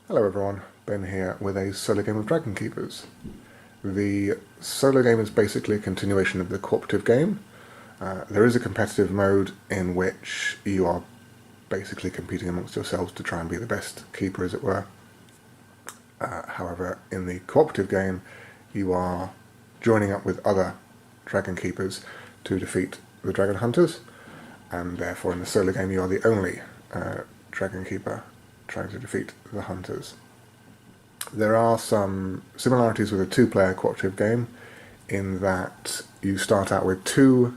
Hello everyone, Ben here with a solo game of Dragon Keepers. The solo game is basically a continuation of the cooperative game. There is a competitive mode in which you are basically competing amongst yourselves to try and be the best keeper, as it were. However, in the cooperative game, you are joining up with other Dragon Keepers to defeat the Dragon Hunters, and therefore in the solo game you are the only Dragon Keeper trying to defeat the Hunters. There are some similarities with a two-player cooperative game in that you start out with two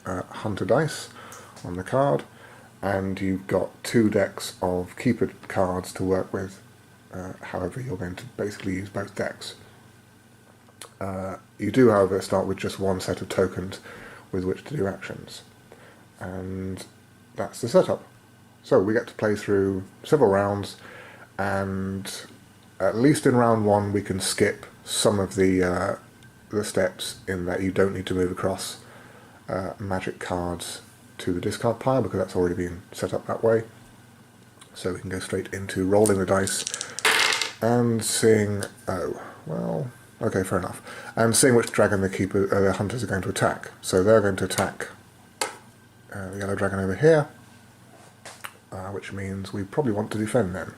Hunter dice on the card, and you've got two decks of Keeper cards to work with. However, you're going to basically use both decks. You do, however, start with just one set of tokens with which to do actions, and that's the setup. So we get to play through several rounds, and at least in round one we can skip some of the steps in that you don't need to move across magic cards to the discard pile because that's already been set up that way. So we can go straight into rolling the dice and seeing, okay, fair enough, and seeing which dragon the hunters are going to attack. So they're going to attack the yellow dragon over here, which means we probably want to defend them.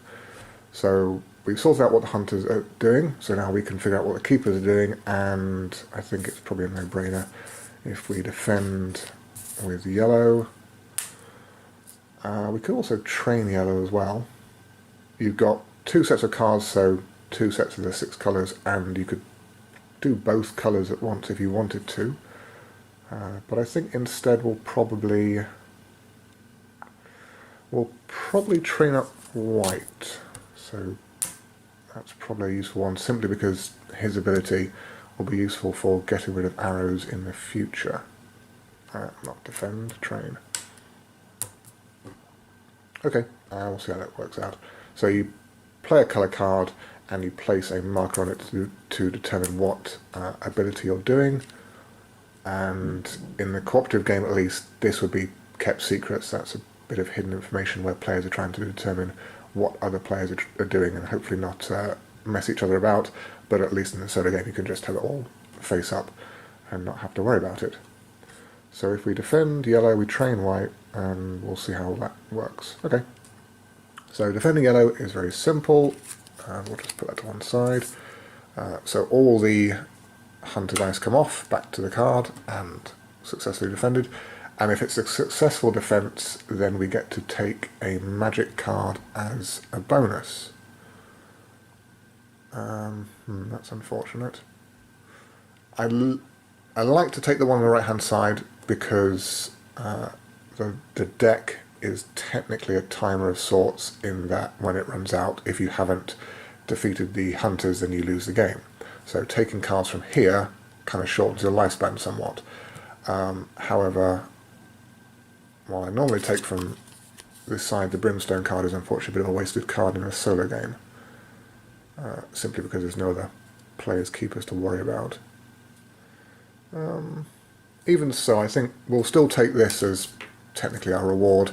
So we've sorted out what the hunters are doing, so now we can figure out what the keepers are doing, and I think it's probably a no-brainer if we defend with yellow. We could also train yellow as well. You've got two sets of cards, so two sets of the 6 colours, and you could do both colours at once if you wanted to. But I think instead we'll probably train up white. So that's probably a useful one, simply because his ability will be useful for getting rid of arrows in the future. Not defend, train. Okay, we'll see how that works out. So you play a colour card and you place a marker on it to determine what ability you're doing. And in the cooperative game at least, this would be kept secret, so that's a bit of hidden information where players are trying to determine what other players are doing and hopefully not mess each other about, but at least in the solo game you can just have it all face up and not have to worry about it. So if we defend yellow, we train white, and we'll see how that works. Okay, so defending yellow is very simple, and we'll just put that to one side. So all the hunter dice come off, back to the card, and successfully defended. And if it's a successful defense, then we get to take a magic card as a bonus. That's unfortunate. I like to take the one on the right-hand side because the deck is technically a timer of sorts, in that when it runs out, if you haven't defeated the hunters, then you lose the game. So taking cards from here kind of shortens your lifespan somewhat. However, while I normally take from this side, the Brimstone card is unfortunately a bit of a wasted card in a solo game, simply because there's no other players' keepers to worry about. Even so, I think we'll still take this as technically our reward,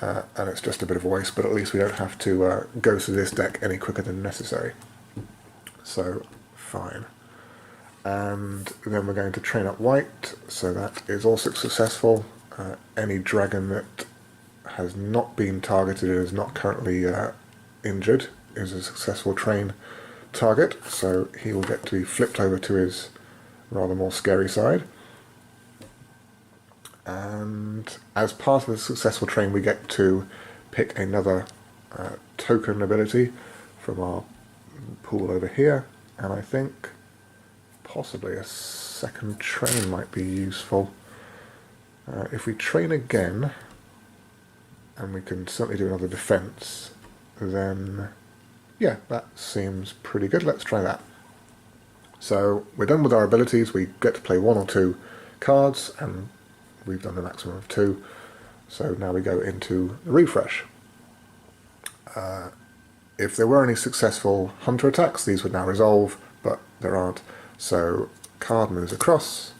and it's just a bit of a waste, but at least we don't have to go through this deck any quicker than necessary. So, fine. And then we're going to train up white, so that is also successful. Any dragon that has not been targeted and is not currently injured is a successful train target, so he will get to be flipped over to his rather more scary side. And as part of the successful train, we get to pick another token ability from our pool over here, and I think possibly a second train might be useful. If we train again, and we can certainly do another defense, then yeah, that seems pretty good. Let's try that. So we're done with our abilities. We get to play 1 or 2 cards, and we've done the maximum of 2. So now we go into the refresh. If there were any successful hunter attacks, these would now resolve, but there aren't. So card moves across,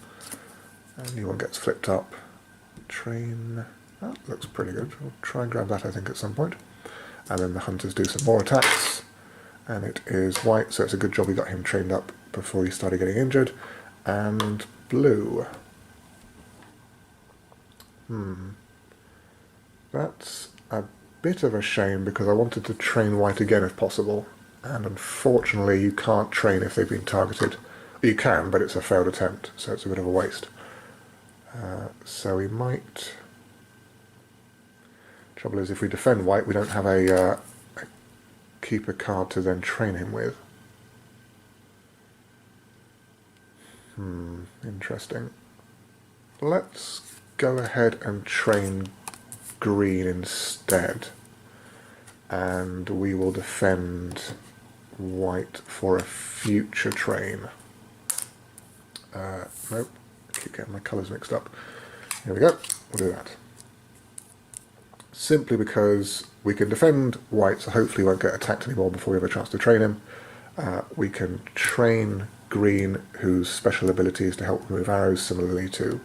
and new one gets flipped up. Train, that looks pretty good. We'll try and grab that, I think, at some point. And then the hunters do some more attacks. and it is white, so it's a good job we got him trained up before he started getting injured. And blue. That's a bit of a shame because I wanted to train white again if possible, and unfortunately you can't train if they've been targeted. You can, but it's a failed attempt, so it's a bit of a waste. So we might... Trouble is, if we defend white, we don't have a keeper card to then train him with. Interesting. Let's go ahead and train green instead, and we will defend white for a future train. Nope, I keep getting my colours mixed up. Here we go, we'll do that. Simply because we can defend white, so hopefully he won't get attacked anymore before we have a chance to train him. We can train green, whose special ability is to help remove arrows, similarly to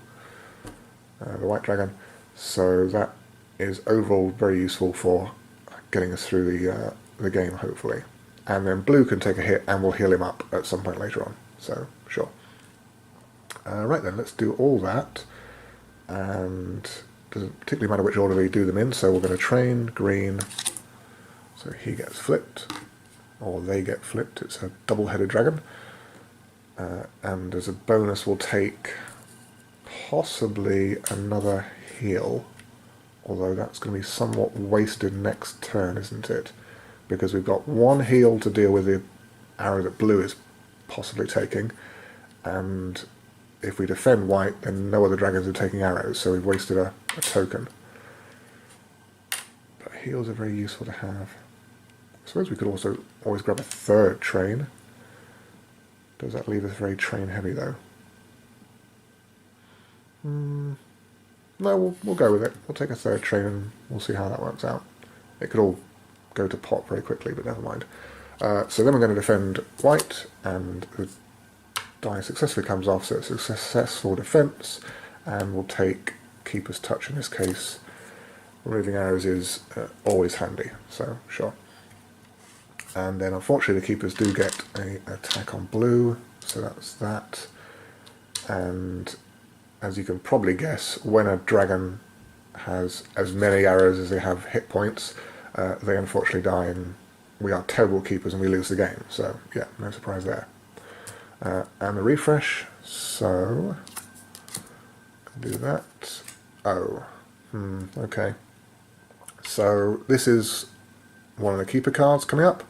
the white dragon. So that is overall very useful for getting us through the game, hopefully. And then blue can take a hit and we'll heal him up at some point later on, so sure. Right then, let's do all that, and doesn't particularly matter which order we do them in, so we're going to train green, so he gets flipped, or they get flipped. It's a double-headed dragon, and as a bonus we'll take possibly another heal, although that's going to be somewhat wasted next turn, isn't it? Because we've got one heal to deal with the arrow that blue is possibly taking, and if we defend white, then no other dragons are taking arrows, so we've wasted a token. But heals are very useful to have. I suppose we could also always grab a third train. Does that leave us very train heavy though? No, we'll go with it. We'll take a third train and we'll see how that works out. It could all go to pot very quickly, but never mind. So then we're going to defend white, and the die successfully comes off, so it's a successful defense, and we'll take Keeper's Touch in this case. Removing arrows is always handy, so sure. And then unfortunately the Keepers do get an attack on blue, so that's that. And as you can probably guess, when a dragon has as many arrows as they have hit points, they unfortunately die, and we are terrible keepers and we lose the game, so yeah, no surprise there. And the refresh, so do that. Oh, okay. So this is one of the keeper cards coming up,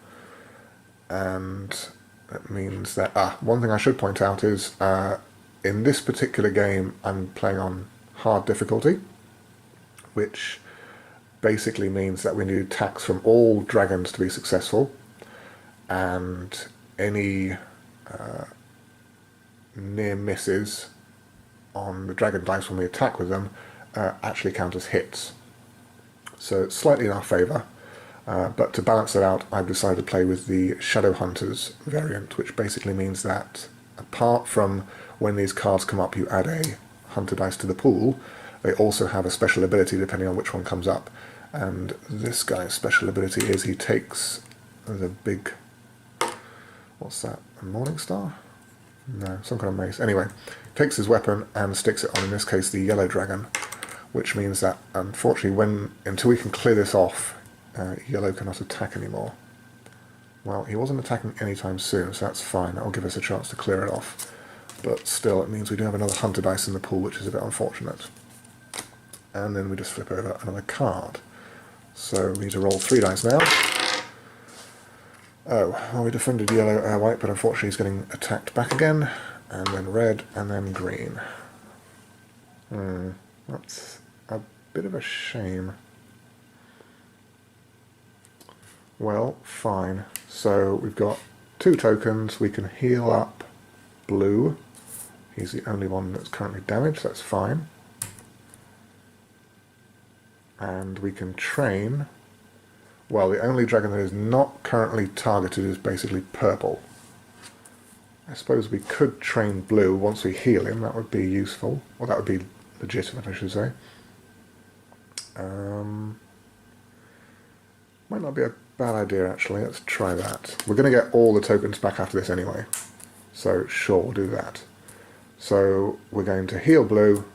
and that means that one thing I should point out is in this particular game I'm playing on hard difficulty, which basically means that we need attacks from all dragons to be successful, and any near misses on the dragon dice when we attack with them actually count as hits. So it's slightly in our favour, but to balance it out I've decided to play with the Shadow Hunters variant, which basically means that apart from when these cards come up you add a hunter dice to the pool, they also have a special ability depending on which one comes up, and this guy's special ability is he takes the big, what's that, a Morning Star? No, some kind of mace. Anyway, takes his weapon and sticks it on, in this case, the yellow dragon, which means that, unfortunately, until we can clear this off, yellow cannot attack anymore. Well, he wasn't attacking anytime soon, so that's fine. That'll give us a chance to clear it off. But still, it means we do have another hunter dice in the pool, which is a bit unfortunate. And then we just flip over another card. So we need to roll 3 dice now. Oh, well, we defended yellow, white, but unfortunately he's getting attacked back again, and then red, and then green. That's a bit of a shame. Well, fine. So we've got 2 tokens. We can heal up blue. He's the only one that's currently damaged, that's fine. And we can train. Well, the only dragon that is not currently targeted is basically purple. I suppose we could train blue once we heal him, that would be useful. Or that would be legitimate, I should say. Might not be a bad idea actually. Let's try that. We're going to get all the tokens back after this anyway. So sure, we'll do that. So we're going to heal blue,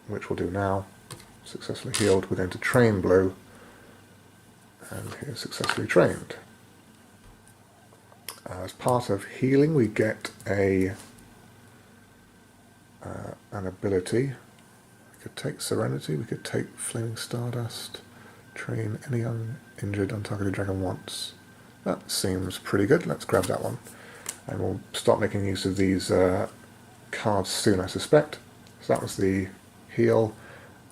which we'll do now. Successfully healed. We're going to train blue, and here successfully trained. As part of healing, we get an ability. We could take Serenity, we could take Flaming Stardust, train any uninjured untargeted dragon once. That seems pretty good. Let's grab that one. And we'll start making use of these cards soon, I suspect. So that was the heal,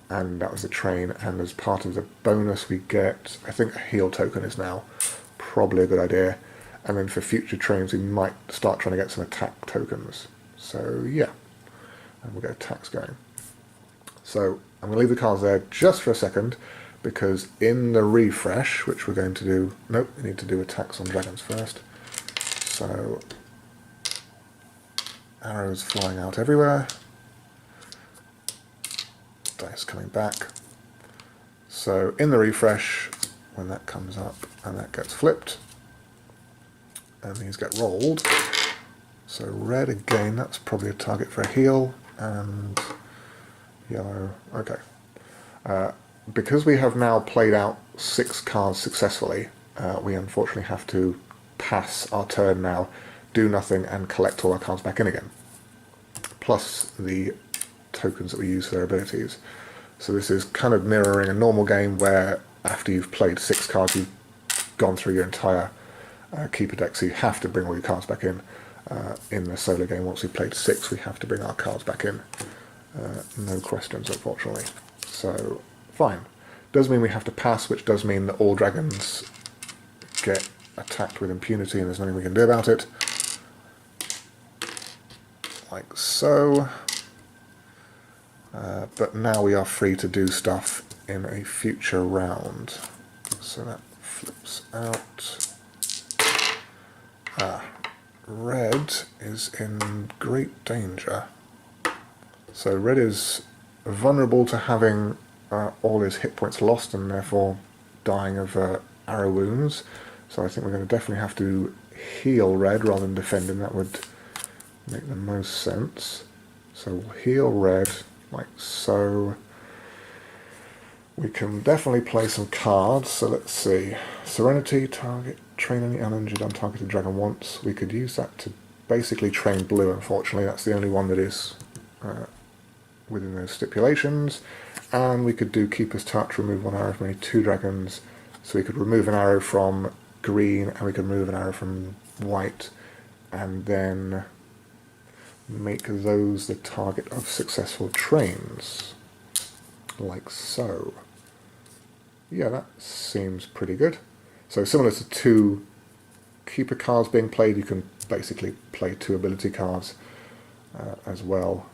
and that was the train, and as part of the bonus we get, I think a heal token is now probably a good idea. And then for future trains we might start trying to get some attack tokens. So yeah, and we'll get attacks going. So I'm going to leave the cards there just for a second, because in the refresh, which we're going to do, nope, we need to do attacks on dragons first. So arrows flying out everywhere, dice coming back. So in the refresh, when that comes up and that gets flipped, and these get rolled. So red again, that's probably a target for a heal, and yellow, okay. Because we have now played out 6 cards successfully, we unfortunately have to pass our turn now, do nothing, and collect all our cards back in again. Plus the tokens that we use for their abilities. So this is kind of mirroring a normal game where after you've played 6 cards, you've gone through your entire keeper deck, so you have to bring all your cards back in. In the solo game, once we've played 6, we have to bring our cards back in. No questions, unfortunately. So, fine. Does mean we have to pass, which does mean that all dragons get attacked with impunity and there's nothing we can do about it. Like so. But now we are free to do stuff in a future round. So that flips out. Red is in great danger. So red is vulnerable to having all his hit points lost and therefore dying of arrow wounds. So I think we're going to definitely have to heal red rather than defend him. That would make the most sense. So we'll heal red like so. We can definitely play some cards, so let's see. Serenity, target, train any uninjured untargeted dragon once. We could use that to basically train blue, unfortunately. That's the only one that is within those stipulations. And we could do Keeper's Touch, remove 1 arrow from any 2 dragons. So we could remove an arrow from green, and we could remove an arrow from white, and then make those the target of successful trains. Like so. Yeah, that seems pretty good. So similar to 2 keeper cards being played, you can basically play 2 ability cards as well,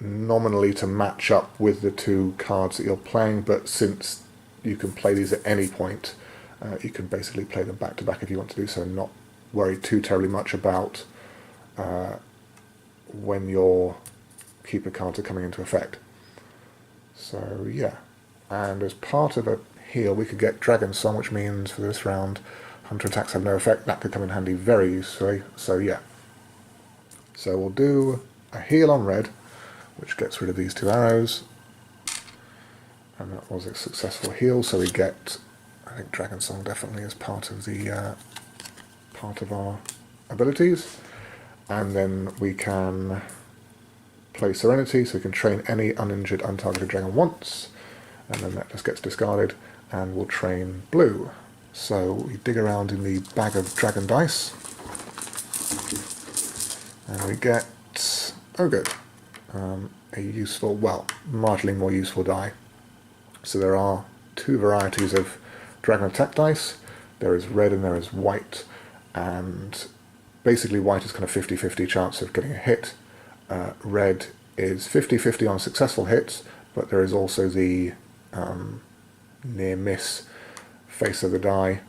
nominally to match up with the 2 cards that you're playing, but since you can play these at any point, you can basically play them back to back if you want to do so, and not worry too terribly much about when your keeper cards are coming into effect. So yeah, and as part of a heal we could get Dragon Song, which means for this round Hunter attacks have no effect. That could come in handy very usefully, so yeah. So we'll do a heal on red, which gets rid of these 2 arrows, and that was a successful heal, so we get, I think, Dragon Song definitely as part of the part of our abilities. And then we can play Serenity, so we can train any uninjured untargeted dragon once, and then that just gets discarded, and we'll train blue. So we dig around in the bag of dragon dice, and we get, oh good, a useful, well, marginally more useful die. So there are 2 varieties of dragon attack dice. There is red and there is white, and basically white is kind of 50-50 chance of getting a hit. Red is 50-50 on successful hits, but there is also the near miss face of the die,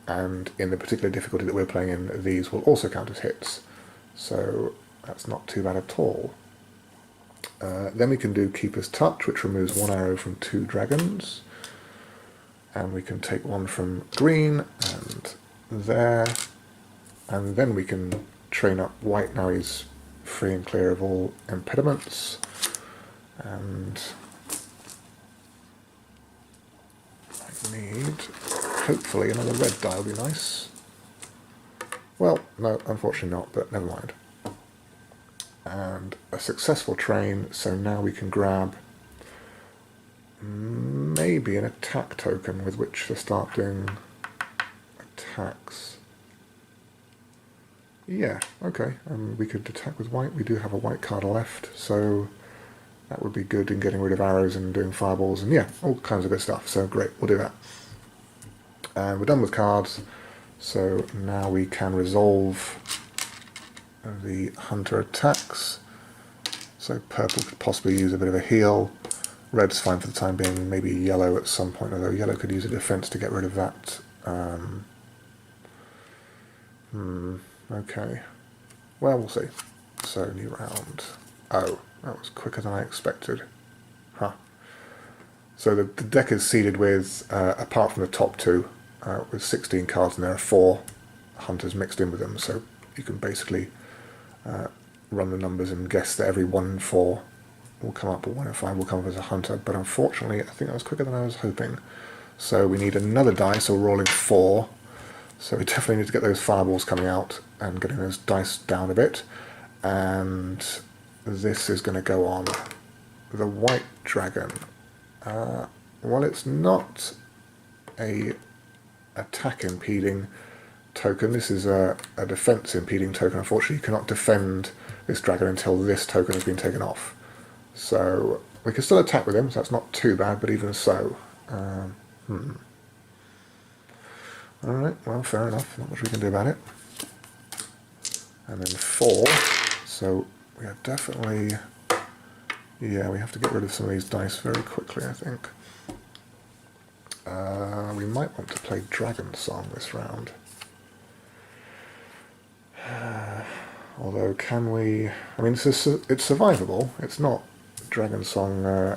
and in the particular difficulty that we're playing in, these will also count as hits. So that's not too bad at all. Then we can do Keeper's Touch, which removes 1 arrow from 2 dragons. And we can take one from green and there, and then we can train up white. Now he's free and clear of all impediments, and I need hopefully another red die will be nice. Well, no, unfortunately not, but never mind. And a successful train, so now we can grab maybe an attack token with which to start doing attacks. Yeah, okay, we could attack with white. We do have a white card left, so that would be good in getting rid of arrows and doing fireballs, and yeah, all kinds of good stuff, so great, we'll do that. And we're done with cards, so now we can resolve the hunter attacks. So purple could possibly use a bit of a heal. Red's fine for the time being, maybe yellow at some point, although yellow could use a defense to get rid of that. Okay. Well, we'll see. So, new round. Oh, that was quicker than I expected. Huh. So the deck is seeded with, apart from the top two, with 16 cards, and there are 4 hunters mixed in with them, so you can basically run the numbers and guess that every 1 in 4 will come up, or 1 in 5 will come up as a hunter, but unfortunately I think that was quicker than I was hoping. So we need another die, so we're rolling 4, so we definitely need to get those fireballs coming out and getting those dice down a bit, and this is going to go on the white dragon. Well, it's not a attack impeding token, this is a defense impeding token. Unfortunately, you cannot defend this dragon until this token has been taken off. So we can still attack with him, so that's not too bad, but even so. Alright, well, fair enough, not much we can do about it. And then 4, so we are definitely, yeah, we have to get rid of some of these dice very quickly, I think. We might want to play Dragon Song this round. Although, can we... I mean, it's survivable. It's not Dragon Song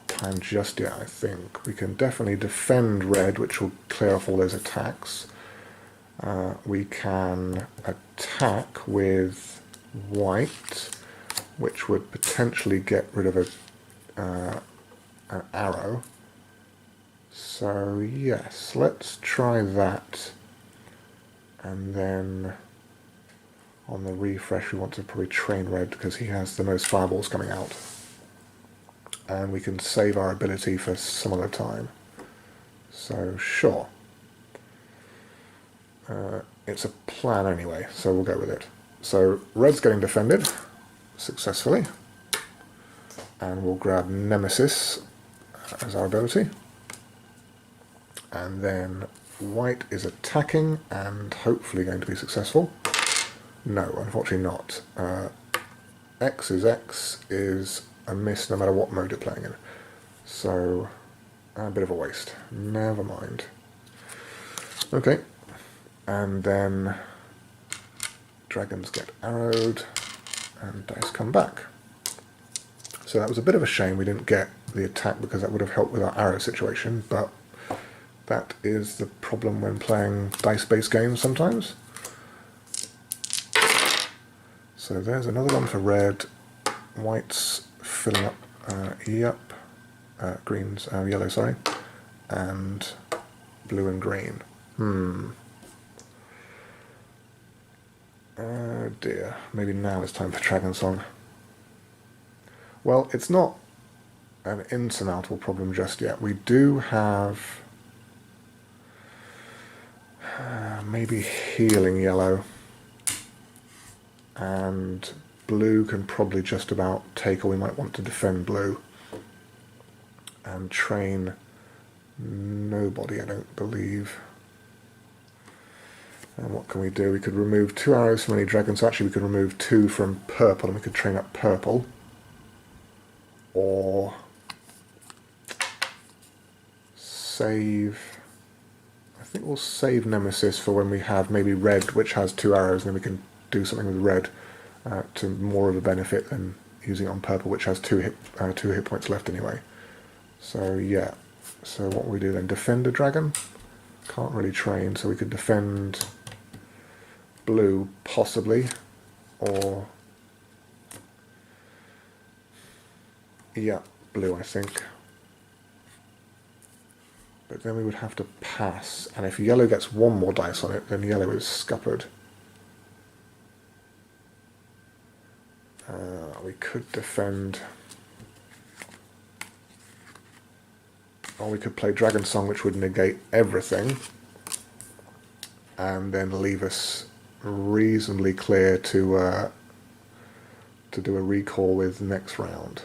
time just yet, I think. We can definitely defend red, which will clear off all those attacks. We can attack with white, which would potentially get rid of an arrow. So yes, let's try that, and then on the refresh we want to probably train red because he has the most fireballs coming out, and we can save our ability for some other time. So sure, it's a plan anyway, so we'll go with it. So red's getting defended successfully, and we'll grab Nemesis as our ability. And then white is attacking and hopefully going to be successful. No, unfortunately not. X is a miss no matter what mode you're playing in. So, a bit of a waste. Never mind. Okay, and then dragons get arrowed and dice come back. So that was a bit of a shame we didn't get the attack because that would have helped with our arrow situation, but that is the problem when playing dice-based games sometimes. So there's another one for red. White's filling up, green's, yellow, sorry, and blue and green. Oh dear, maybe now it's time for Dragon Song. Well, it's not an insurmountable problem just yet. We do have maybe healing yellow, and blue can probably just about take, or we might want to defend blue and train nobody, I don't believe. And what can we do? We could remove 2 arrows from any dragon, so actually we could remove 2 from purple and we could train up purple, or save... I think we'll save Nemesis for when we have maybe red, which has 2 arrows, and then we can do something with red to more of a benefit than using it on purple, which has 2 hit points left anyway. So yeah, So what we do then? Defend a dragon? Can't really train, so we could defend blue, possibly, or... yeah, blue, I think. But then we would have to pass, and if yellow gets one more dice on it, then yellow is scuppered. We could defend... or we could play Dragon Song, which would negate everything, and then leave us reasonably clear to do a recall with next round.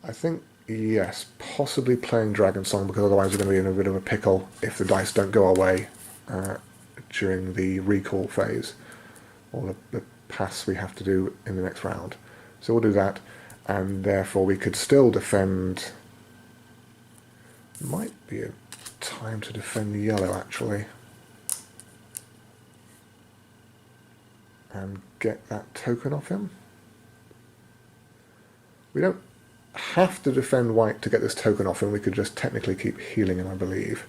I think, yes, possibly playing Dragon Song, because otherwise we're going to be in a bit of a pickle if the dice don't go our way during the recall phase, or the pass we have to do in the next round. So we'll do that, and therefore we could still defend... might be a time to defend yellow, actually. And get that token off him. We don't have to defend white to get this token off him. We could just technically keep healing him, I believe.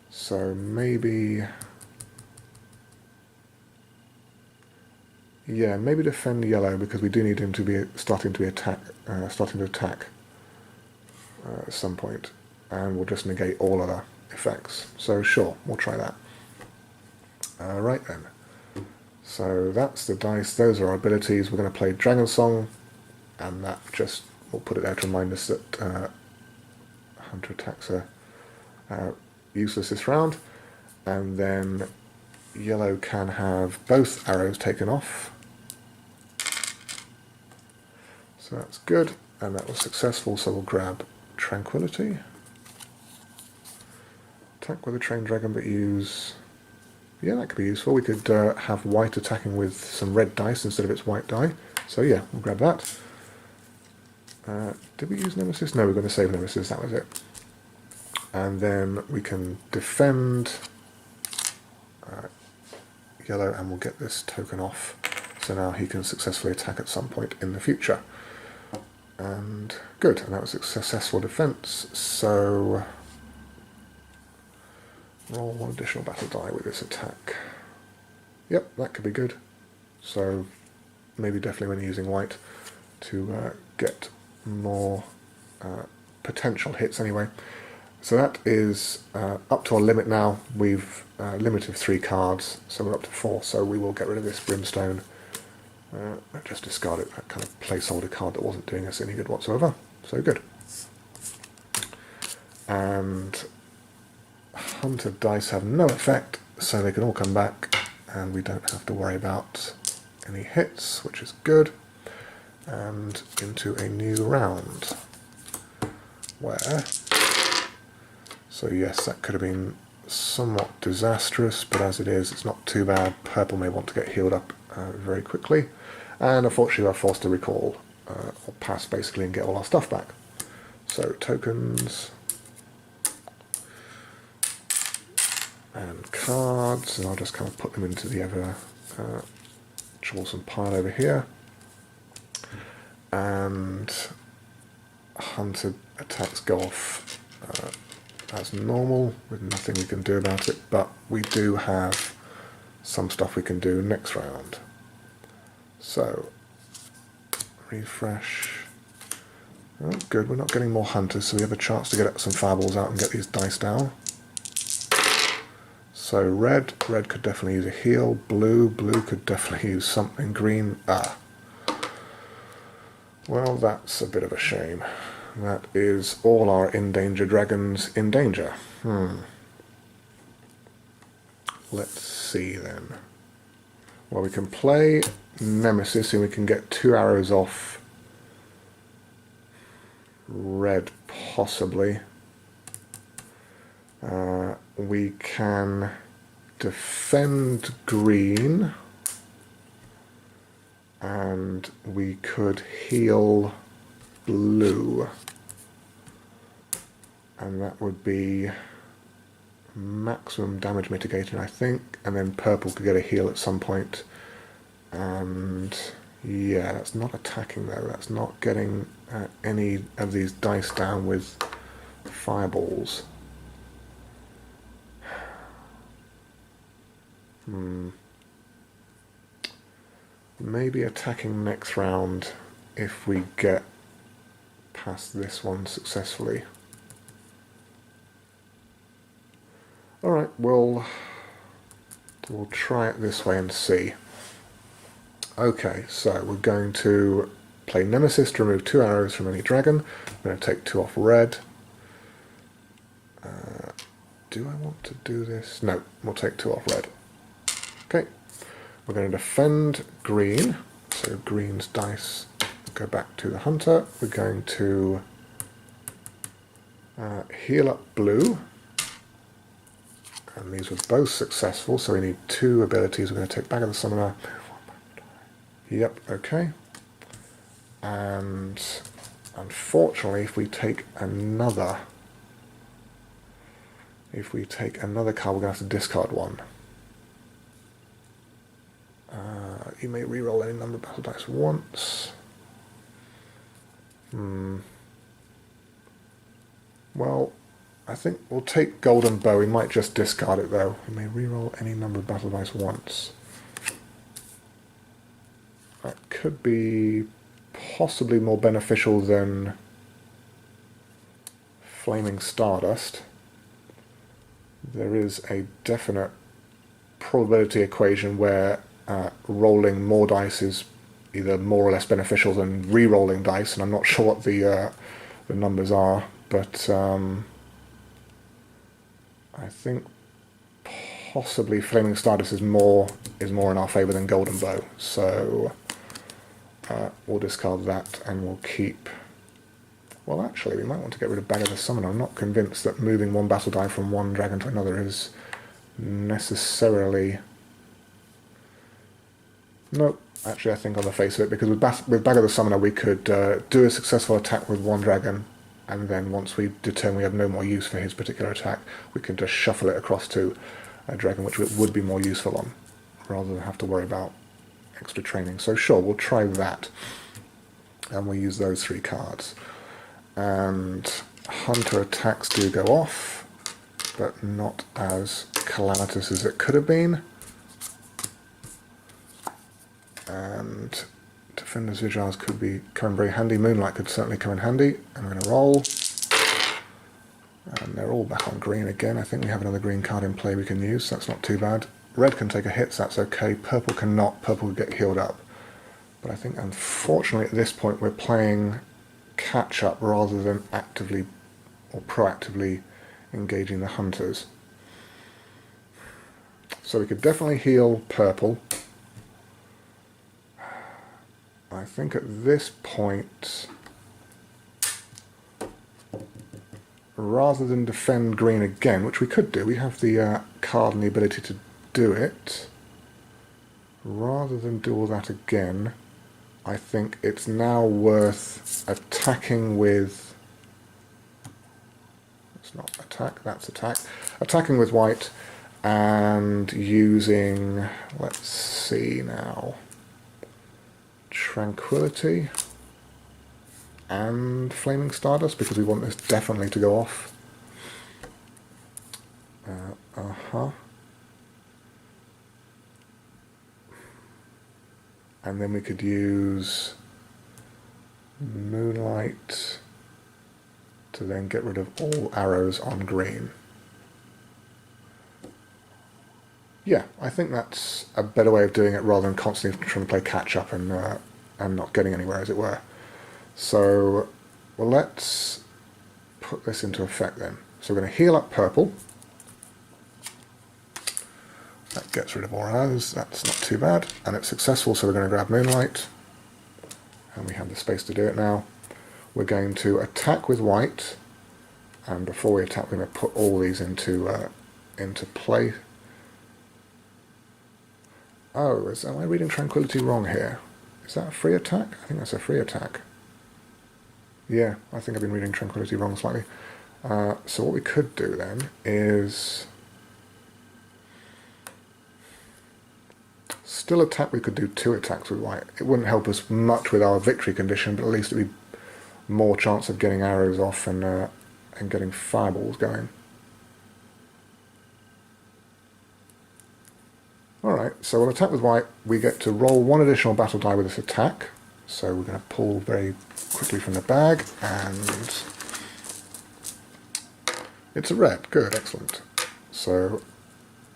So maybe... yeah, maybe defend yellow, because we do need him to be starting to attack at some point, and we'll just negate all other effects. So sure, we'll try that. Right then. So that's the dice. Those are our abilities. We're going to play Dragon Song, and that just will put it there to remind us that Hunter attacks are useless this round, and then yellow can have both arrows taken off. So that's good, and that was successful, so we'll grab Tranquility. Attack with a trained dragon, but use... yeah, that could be useful. We could have white attacking with some red dice instead of its white die. So yeah, we'll grab that. Did we use Nemesis? No, we're going to save Nemesis, that was it. And then we can defend yellow, and we'll get this token off. So now he can successfully attack at some point in the future. And good, and that was a successful defense. So roll one additional battle die with this attack. Yep, that could be good. So maybe definitely when using white to get more potential hits anyway. So that is up to our limit now. We've limit of 3 cards, so we're up to 4, so we will get rid of this Brimstone. Just discard it, that kind of placeholder card that wasn't doing us any good whatsoever. So good. And Hunter dice have no effect, so they can all come back, and we don't have to worry about any hits, which is good. And into a new round, where... so yes, that could have been somewhat disastrous, but as it is, it's not too bad. Purple may want to get healed up very quickly, and unfortunately we're forced to recall, or pass basically, and get all our stuff back. So tokens and cards, and I'll just kind of put them into the ever troublesome pile over here. And Hunter attacks go off as normal, with nothing we can do about it, but we do have some stuff we can do next round. So, refresh. Oh, good, we're not getting more Hunters, so we have a chance to get some fireballs out and get these dice down. So red could definitely use a heal. Blue could definitely use something. Green, well, that's a bit of a shame. That is all our in danger dragons in danger. Let's see then. Well, we can play Nemesis, and we can get 2 arrows off red, possibly. We can defend green, and we could heal blue, and that would be maximum damage mitigated, I think, and then purple could get a heal at some point, and Yeah, that's not attacking though. That's not getting any of these dice down with fireballs. Maybe attacking next round if we get past this one successfully. Alright, we'll try it this way and see. Okay, so we're going to play Nemesis to remove 2 arrows from any dragon. We're going to take 2 off red. Do I want to do this? No, we'll take 2 off red. Okay, we're going to defend green, so green's dice go back to the hunter. We're going to heal up blue, and these were both successful, so we need 2 abilities. We're going to take Bag of the Summoner. Yep, okay. And unfortunately, if we take another card, we're going to have to discard one. You may reroll any number of battle dice once. Well, I think we'll take Golden Bow. We might just discard it though. You may reroll any number of battle dice once. That could be possibly more beneficial than Flaming Stardust. There is a definite probability equation where rolling more dice is either more or less beneficial than re-rolling dice, and I'm not sure what the numbers are, but I think possibly Flaming Stardust is more in our favour than Golden Bow, so we'll discard that and we'll keep... Well, actually, we might want to get rid of Bag of the Summoner. I'm not convinced that moving one battle die from one dragon to another is necessarily... Nope, actually I think on the face of it, because with Bag of the Summoner we could do a successful attack with one dragon, and then once we determine we have no more use for his particular attack, we can just shuffle it across to a dragon which it would be more useful on, rather than have to worry about extra training. So sure, we'll try that, and we'll use those 3 cards. And Hunter attacks do go off, but not as calamitous as it could have been. And Defender's Vigils could be coming very handy. Moonlight could certainly come in handy. I'm going to roll. And they're all back on green again. I think we have another green card in play we can use, so that's not too bad. Red can take a hit, so that's okay. Purple cannot. Purple will get healed up. But I think, unfortunately, at this point, we're playing catch-up rather than actively or proactively engaging the hunters. So we could definitely heal purple. I think at this point, rather than defend green again, which we could do, we have the card and the ability to do it, rather than do all that again, I think it's now worth attacking with... That's not attack, that's attack. Attacking with white and using, let's see now, Tranquility and Flaming Stardust, because we want this definitely to go off. And then we could use Moonlight to then get rid of all arrows on green. Yeah, I think that's a better way of doing it rather than constantly trying to play catch up and not getting anywhere, as it were. So, well, let's put this into effect then. So we're going to heal up purple. That gets rid of all arrows, that's not too bad. And it's successful, so we're going to grab Moonlight. And we have the space to do it now. We're going to attack with white. And before we attack, we're going to put all these into play. Oh, am I reading Tranquility wrong here? Is that a free attack? I think that's a free attack. Yeah, I think I've been reading Tranquility wrong slightly. So what we could do then is still attack. We could do 2 attacks with white. It wouldn't help us much with our victory condition, but at least it'd be more chance of getting arrows off and getting fireballs going. Alright, so we'll attack with white. We get to roll 1 additional battle die with this attack. So we're going to pull very quickly from the bag, and it's a red. Good, excellent. So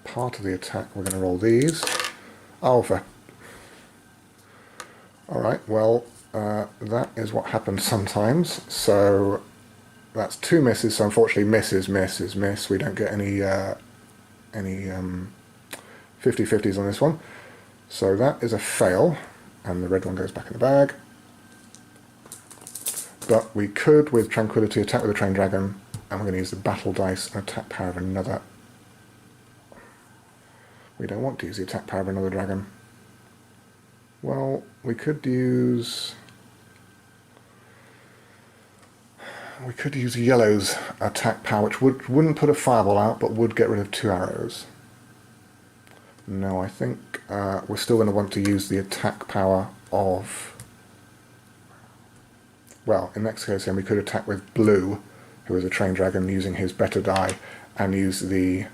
part of the attack, we're going to roll these. Oh, for... Alright, well, that is what happens sometimes. So that's 2 misses, so unfortunately miss. We don't get any 50-50s on this one. So that is a fail, and the red one goes back in the bag. But we could, with Tranquility, attack with the Train Dragon, and we're going to use the battle dice and attack power of another. We don't want to use the attack power of another dragon. Well, we could use... yellow's attack power, which wouldn't put a fireball out, but would get rid of 2 arrows. No, I think we're still going to want to use the attack power of... Well, in that case then we could attack with blue, who is a Train Dragon, using his better die, and use the...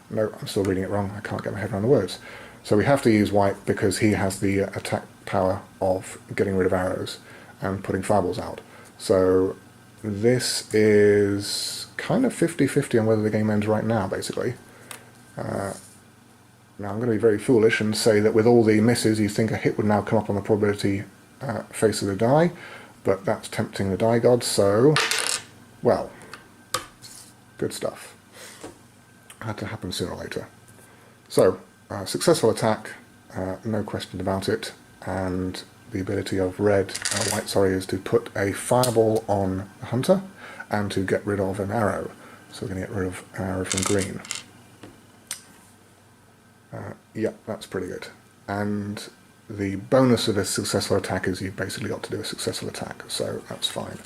no, I'm still reading it wrong. I can't get my head around the words. So we have to use white because he has the attack power of getting rid of arrows and putting fireballs out. So this is kind of 50-50 on whether the game ends right now, basically. Now I'm going to be very foolish and say that with all the misses you think a hit would now come up on the probability face of the die, but that's tempting the die gods, so, well, good stuff. Had to happen sooner or later. So, successful attack, no question about it, and the ability of white, is to put a fireball on the hunter and to get rid of an arrow. So we're going to get rid of an arrow from green. Yeah, that's pretty good. And the bonus of a successful attack is you've basically got to do a successful attack, so that's fine.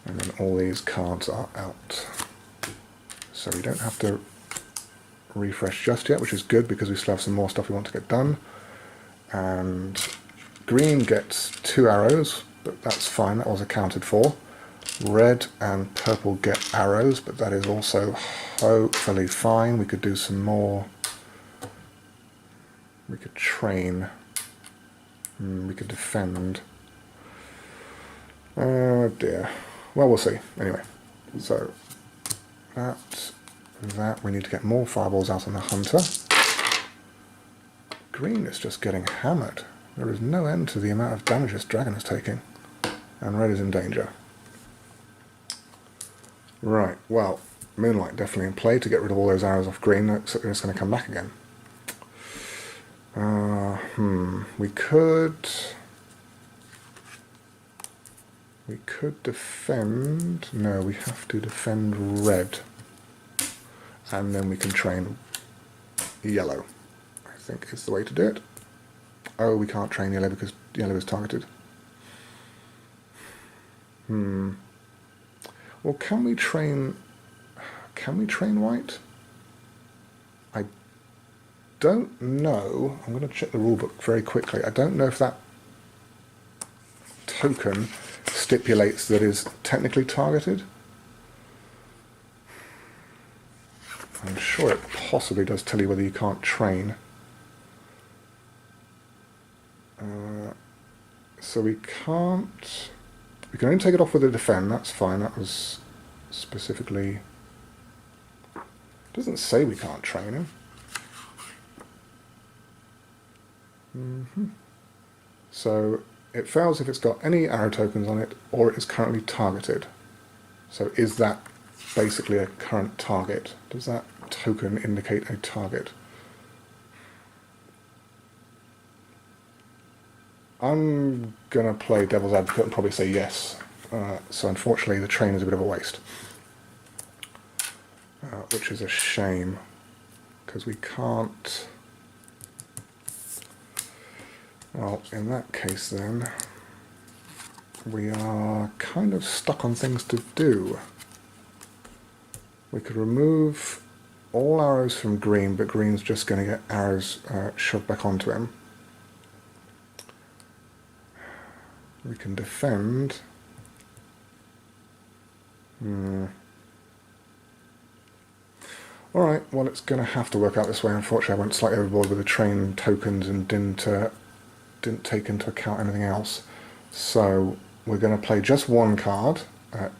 And then all these cards are out. So we don't have to refresh just yet, which is good because we still have some more stuff we want to get done. And green gets 2 arrows, but that's fine, that was accounted for. Red and purple get arrows, but that is also hopefully fine. We could do some more. We could train. We could defend. Oh dear. Well, we'll see. Anyway, so that we need to get more fireballs out on the hunter. Green is just getting hammered. There is no end to the amount of damage this dragon is taking. And red is in danger. Right, well, Moonlight definitely in play to get rid of all those arrows off green, except it's going to come back again. We could defend... No, we have to defend red. And then we can train yellow, I think is the way to do it. Oh, we can't train yellow because yellow is targeted. Well, can we train white? I don't know. I'm going to check the rulebook very quickly. I don't know if that token stipulates that is technically targeted. I'm sure it possibly does tell you whether you can't train. So we can't... We can only take it off with a defend, that's fine. That was specifically... It doesn't say we can't train him. So it fails if it's got any arrow tokens on it or it is currently targeted. So is that basically a current target? Does that token indicate a target? I'm going to play devil's advocate and probably say yes. So unfortunately the train is a bit of a waste. Which is a shame, because we can't... Well, in that case then, we are kind of stuck on things to do. We could remove all arrows from green, but green's just going to get arrows shoved back onto him. we can defend. Alright, well it's going to have to work out this way. Unfortunately I went slightly overboard with the train tokens and didn't take into account anything else. So we're going to play just one card.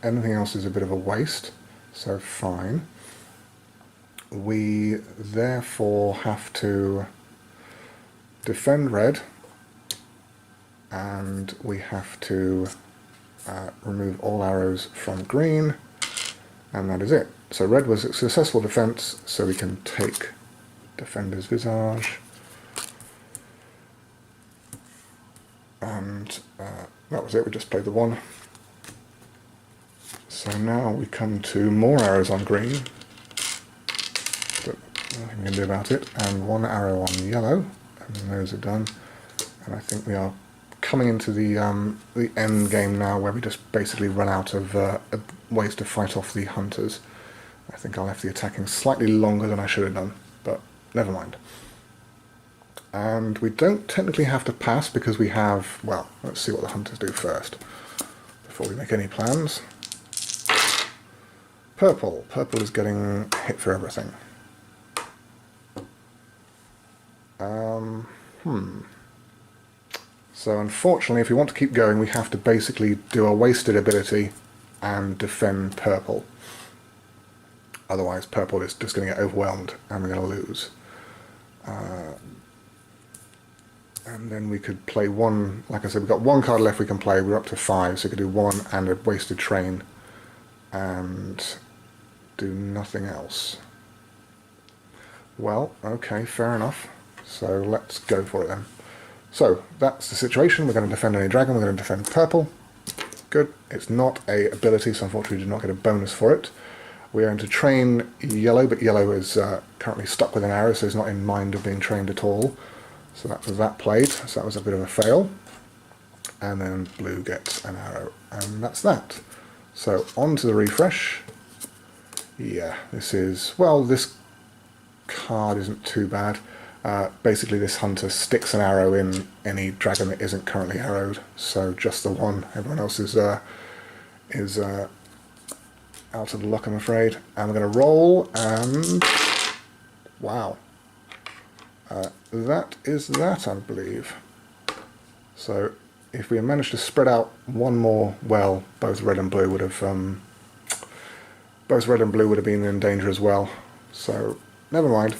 Anything else is a bit of a waste, so fine. We therefore have to defend red, and we have to remove all arrows from green, and that is it. So red was a successful defense, so we can take Defender's Visage, and that was it. We just played the one. So now we come to more arrows on green, but nothing we can do about it, and one arrow on yellow, and those are done. And I think we are coming into the end game now, where we just basically run out of ways to fight off the hunters. I think I left the attacking slightly longer than I should have done, but never mind. And we don't technically have to pass because we have, well, let's see what the hunters do first before we make any plans. Purple. Purple is getting hit for everything. So unfortunately, if we want to keep going, we have to basically do a wasted ability and defend purple. Otherwise, purple is just going to get overwhelmed and we're going to lose. And then we could play one, like I said, we've got one card left we can play, we're up to 5, so we could do one and a wasted train and do nothing else. Well, okay, fair enough. So let's go for it then. So that's the situation. We're going to defend any dragon, we're going to defend purple. Good. It's not a ability, so unfortunately we did not get a bonus for it. We're going to train yellow, but yellow is currently stuck with an arrow, so he's not in mind of being trained at all. So that was that played, so that was a bit of a fail. And then blue gets an arrow, and that's that. So on to the refresh. Yeah, this is, well, this card isn't too bad. Basically this hunter sticks an arrow in any dragon that isn't currently arrowed, so just the one. Everyone else is out of the luck, I'm afraid. And we're going to roll, and wow. That is that, I believe. So if we had managed to spread out one more, well, both red and blue would have been in danger as well. So never mind.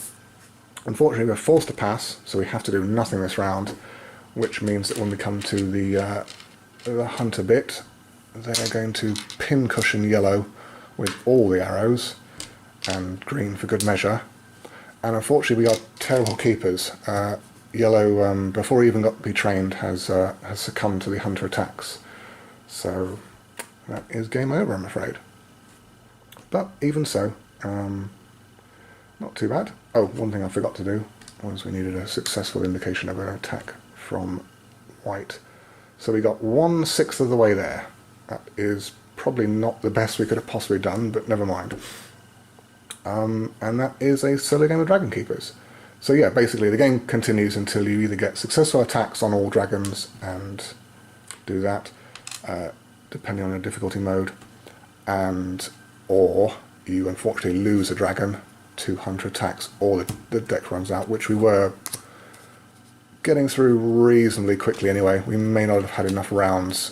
Unfortunately, we're forced to pass, so we have to do nothing this round, which means that when we come to the hunter bit, they're going to pincushion yellow with all the arrows, and green for good measure. And unfortunately, we are terrible keepers. Yellow, before he even got to be trained, has succumbed to the hunter attacks. So that is game over, I'm afraid. But even so, not too bad. Oh, one thing I forgot to do was we needed a successful indication of an attack from white. So we got 1/6 of the way there. That is probably not the best we could have possibly done, but never mind. And that is a solo game of Dragon Keepers. So yeah, basically the game continues until you either get successful attacks on all dragons and do that, depending on the difficulty mode, or you unfortunately lose a dragon to hunter attacks, or the deck runs out, which we were getting through reasonably quickly anyway. We may not have had enough rounds,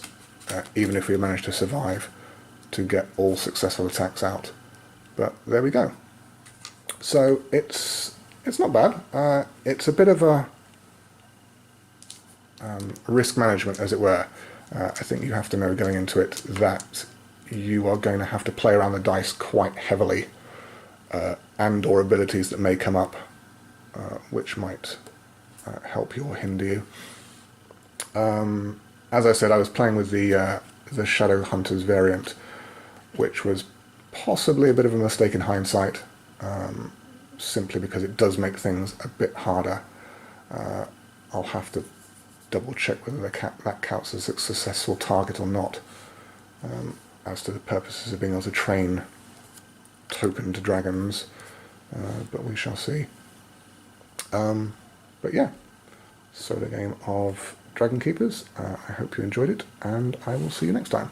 even if we managed to survive, to get all successful attacks out. But there we go. So it's not bad. It's a bit of a risk management, as it were. I think you have to know going into it that you are going to have to play around the dice quite heavily, and or abilities that may come up, which might help you or hinder you. As I said, I was playing with the Shadow Hunters variant, which was possibly a bit of a mistake in hindsight, simply because it does make things a bit harder. I'll have to double check whether that counts as a successful target or not, as to the purposes of being able to train tokened dragons, but we shall see. But yeah, so the game of Dragon Keepers. I hope you enjoyed it, and I will see you next time.